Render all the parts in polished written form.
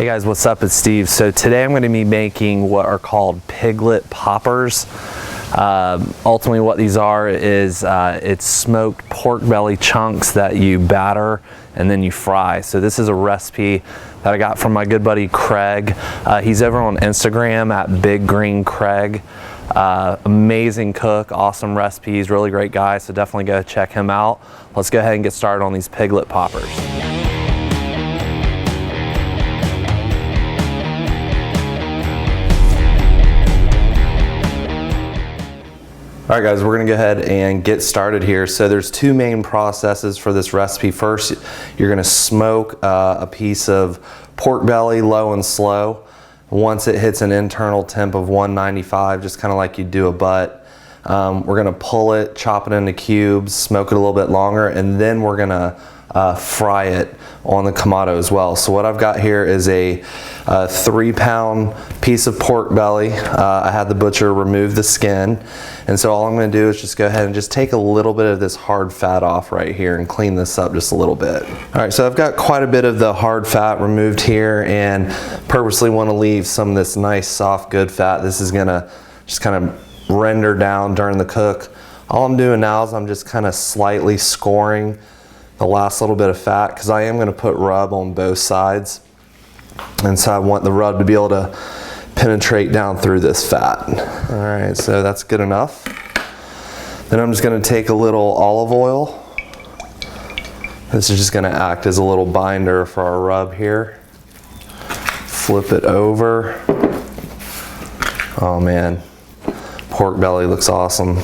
Hey guys, what's up? It's Steve. So today I'm going to be making what are called Piglet Poppers. Ultimately what these are is it's smoked pork belly chunks that you batter and then you fry. So this is a recipe that I got from my good buddy Craig. He's over on Instagram at Big Green Craig. Amazing cook, awesome recipes, really great guy, so definitely go check him out. Let's go ahead and get started on these Piglet Poppers. All right guys, we're gonna go ahead and get started here. So there's two main processes for this recipe. First, you're gonna smoke a piece of pork belly low and slow. Once it hits an internal temp of 195, just kind of like you do a butt, we're gonna pull it, chop it into cubes, smoke it a little bit longer, and then we're gonna fry it on the Kamado as well. So what I've got here is a 3-pound piece of pork belly. I had the butcher remove the skin, and so all I'm going to do is just go ahead and just take a little bit of this hard fat off right here and clean this up just a little bit. All right, so I've got quite a bit of the hard fat removed here and purposely want to leave some of this nice soft good fat. This is going to just kind of render down during the cook. All I'm doing now is I'm just kind of slightly scoring the last little bit of fat, because I am going to put rub on both sides, and so I want the rub to be able to penetrate down through this fat. All right, so that's good enough. Then I'm just going to take a little olive oil. This is just going to act as a little binder for our rub here. Flip it over. Oh man, pork belly looks awesome.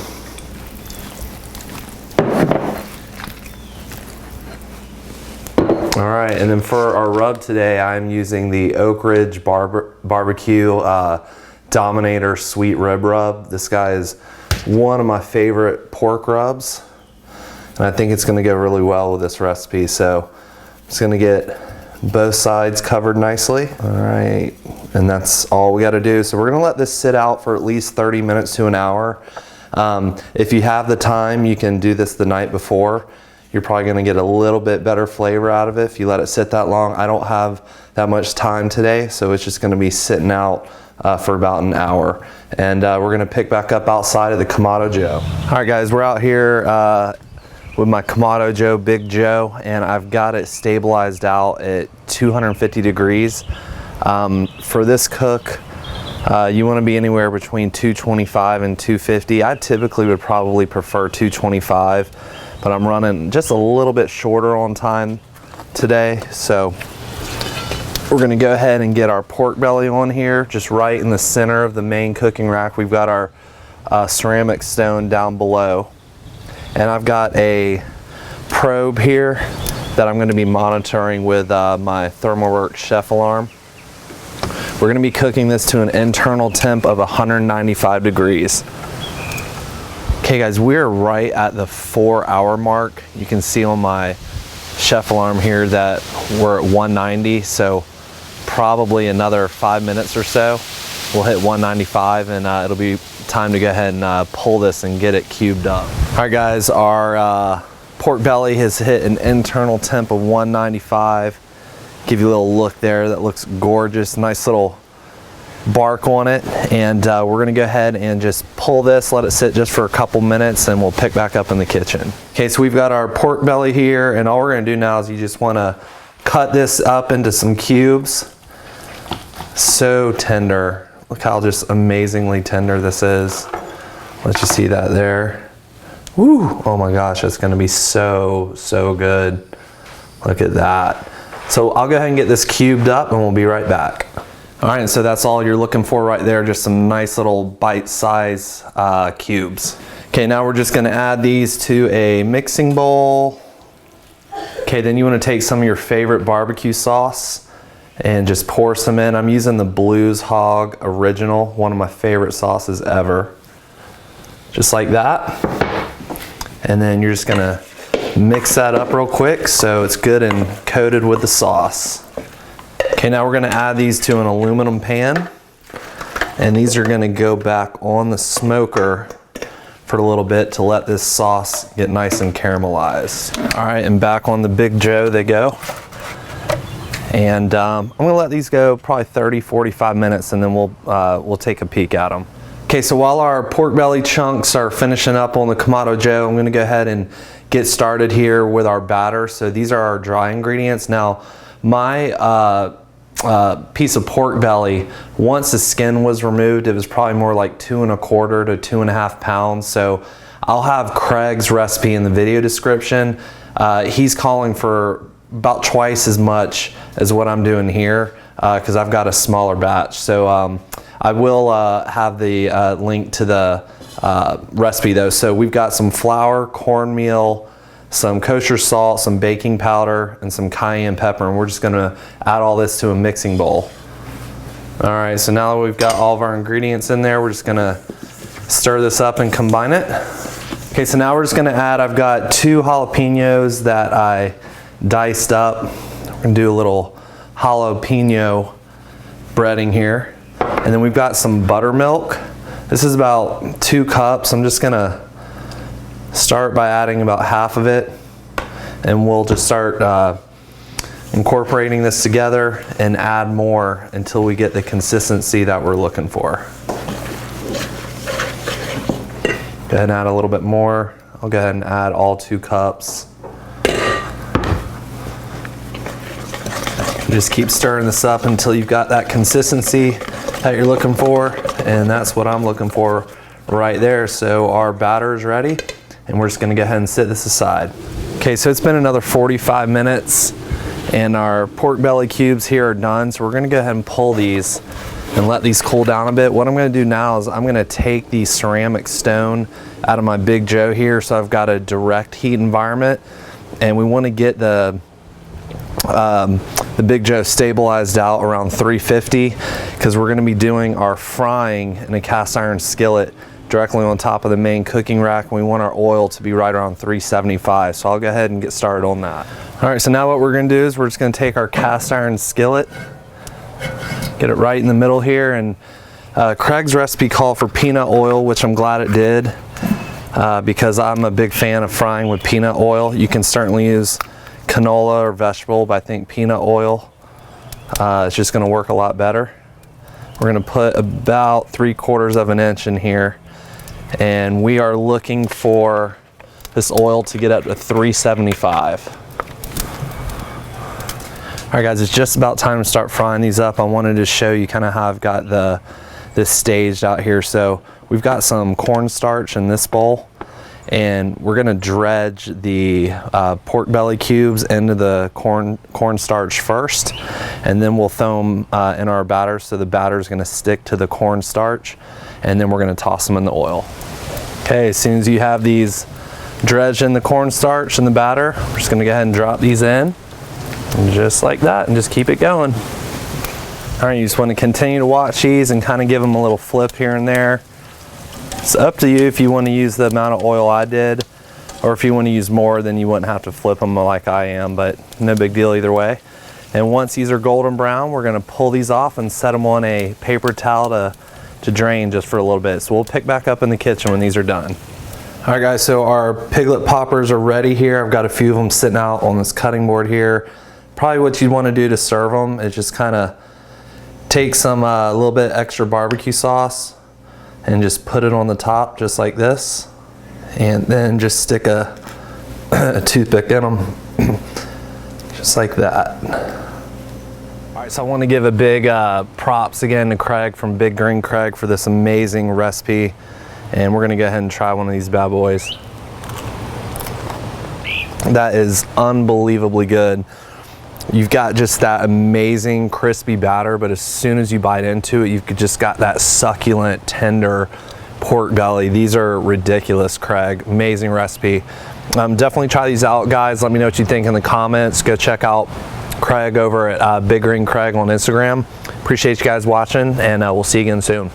All right, and then for our rub today, I'm using the Oak Ridge Barbecue Dominator Sweet Rib Rub. This guy is one of my favorite pork rubs, and I think it's gonna go really well with this recipe. So I'm just gonna get both sides covered nicely. All right, and that's all we gotta do. So we're gonna let this sit out for at least 30 minutes to an hour. If you have the time, you can do this the night before. You're probably going to get a little bit better flavor out of it if you let it sit that long. I don't have that much time today, so it's just going to be sitting out for about an hour. And we're going to pick back up outside of the Kamado Joe. All right guys, we're out here with my Kamado Joe, Big Joe, and I've got it stabilized out at 250 degrees. For this cook, you want to be anywhere between 225 and 250. I typically would probably prefer 225. But I'm running just a little bit shorter on time today, so we're gonna go ahead and get our pork belly on here, just right in the center of the main cooking rack. We've got our ceramic stone down below, and I've got a probe here that I'm gonna be monitoring with my ThermalWorks chef alarm. We're gonna be cooking this to an internal temp of 195 degrees. Okay guys, we're right at the 4-hour mark. You can see on my chef alarm here that we're at 190, so probably another 5 minutes or so we'll hit 195, and it'll be time to go ahead and pull this and get it cubed up. All right guys, our pork belly has hit an internal temp of 195. Give you a little look there, that looks gorgeous, nice little bark on it, and we're gonna go ahead and just pull this, let it sit just for a couple minutes, and we'll pick back up in the kitchen. Okay, so we've got our pork belly here, and all we're gonna do now is you just wanna cut this up into some cubes. So tender. Look how just amazingly tender this is. Let you see that there. Woo, oh my gosh, it's gonna be so good. Look at that. So I'll go ahead and get this cubed up, and we'll be right back. All right, so that's all you're looking for right there, just some nice little bite-size cubes. Okay, now we're just gonna add these to a mixing bowl. Okay, then you wanna take some of your favorite barbecue sauce and just pour some in. I'm using the Blues Hog Original, one of my favorite sauces ever. Just like that. And then you're just gonna mix that up real quick so it's good and coated with the sauce. Okay, now we're gonna add these to an aluminum pan, and these are gonna go back on the smoker for a little bit to let this sauce get nice and caramelized. All right, and back on the Big Joe they go. And I'm gonna let these go probably 30-45 minutes, and then we'll take a peek at them. Okay, so while our pork belly chunks are finishing up on the Kamado Joe, I'm gonna go ahead and get started here with our batter. So these are our dry ingredients. Now, my piece of pork belly, once the skin was removed, it was probably more like 2 1/4 to 2.5 pounds. So I'll have Craig's recipe in the video description. He's calling for about twice as much as what I'm doing here because I've got a smaller batch. So I will have the link to the recipe though. So we've got some flour, cornmeal, some kosher salt, some baking powder, and some cayenne pepper, and we're just gonna add all this to a mixing bowl. All right, so now that we've got all of our ingredients in there, we're just gonna stir this up and combine it. Okay, so now we're just gonna add, I've got 2 jalapenos that I diced up. We're gonna do a little jalapeno breading here. And then we've got some buttermilk. This is about 2 cups. I'm just gonna start by adding about half of it, and we'll just start incorporating this together and add more until we get the consistency that we're looking for. Go ahead and add a little bit more. I'll go ahead and add all 2 cups. Just keep stirring this up until you've got that consistency that you're looking for, and that's what I'm looking for right there. So our batter is ready, and we're just gonna go ahead and set this aside. Okay, so it's been another 45 minutes, and our pork belly cubes here are done. So we're gonna go ahead and pull these and let these cool down a bit. What I'm gonna do now is I'm gonna take the ceramic stone out of my Big Joe here, so I've got a direct heat environment, and we wanna get the Big Joe stabilized out around 350 because we're going to be doing our frying in a cast iron skillet directly on top of the main cooking rack, and we want our oil to be right around 375. So I'll go ahead and get started on that. All right, so now what we're going to do is we're just going to take our cast iron skillet, get it right in the middle here, and Craig's recipe called for peanut oil, which I'm glad it did because I'm a big fan of frying with peanut oil. You can certainly use canola or vegetable, but I think peanut oil is just going to work a lot better. We're going to put about 3/4 of an inch in here, and we are looking for this oil to get up to 375. All right guys, it's just about time to start frying these up. I wanted to show you kind of how I've got this staged out here. So we've got some cornstarch in this bowl, and we're gonna dredge the pork belly cubes into the cornstarch first, and then we'll throw them in our batter, so the batter is gonna stick to the cornstarch, and then we're gonna toss them in the oil. Okay, as soon as you have these dredged in the cornstarch and the batter, we're just gonna go ahead and drop these in, and just like that, and just keep it going. All right, you just wanna continue to watch these and kind of give them a little flip here and there. It's up to you if you want to use the amount of oil I did, or if you want to use more, then you wouldn't have to flip them like I am, but no big deal either way. And once these are golden brown, we're going to pull these off and set them on a paper towel to drain just for a little bit. So we'll pick back up in the kitchen when these are done. All right guys, so our Piglet Poppers are ready here. I've got a few of them sitting out on this cutting board here. Probably what you'd want to do to serve them is just kind of take some a little bit extra barbecue sauce and just put it on the top just like this, and then just stick a toothpick in them just like that. All right, so I want to give a big props again to Craig from Big Green Craig for this amazing recipe, and we're gonna go ahead and try one of these bad boys. That is unbelievably good. You've got just that amazing crispy batter, but as soon as you bite into it, you've just got that succulent, tender pork belly. These are ridiculous, Craig. Amazing recipe. Definitely try these out, guys. Let me know what you think in the comments. Go check out Craig over at Big Green Craig on Instagram. Appreciate you guys watching, and we'll see you again soon.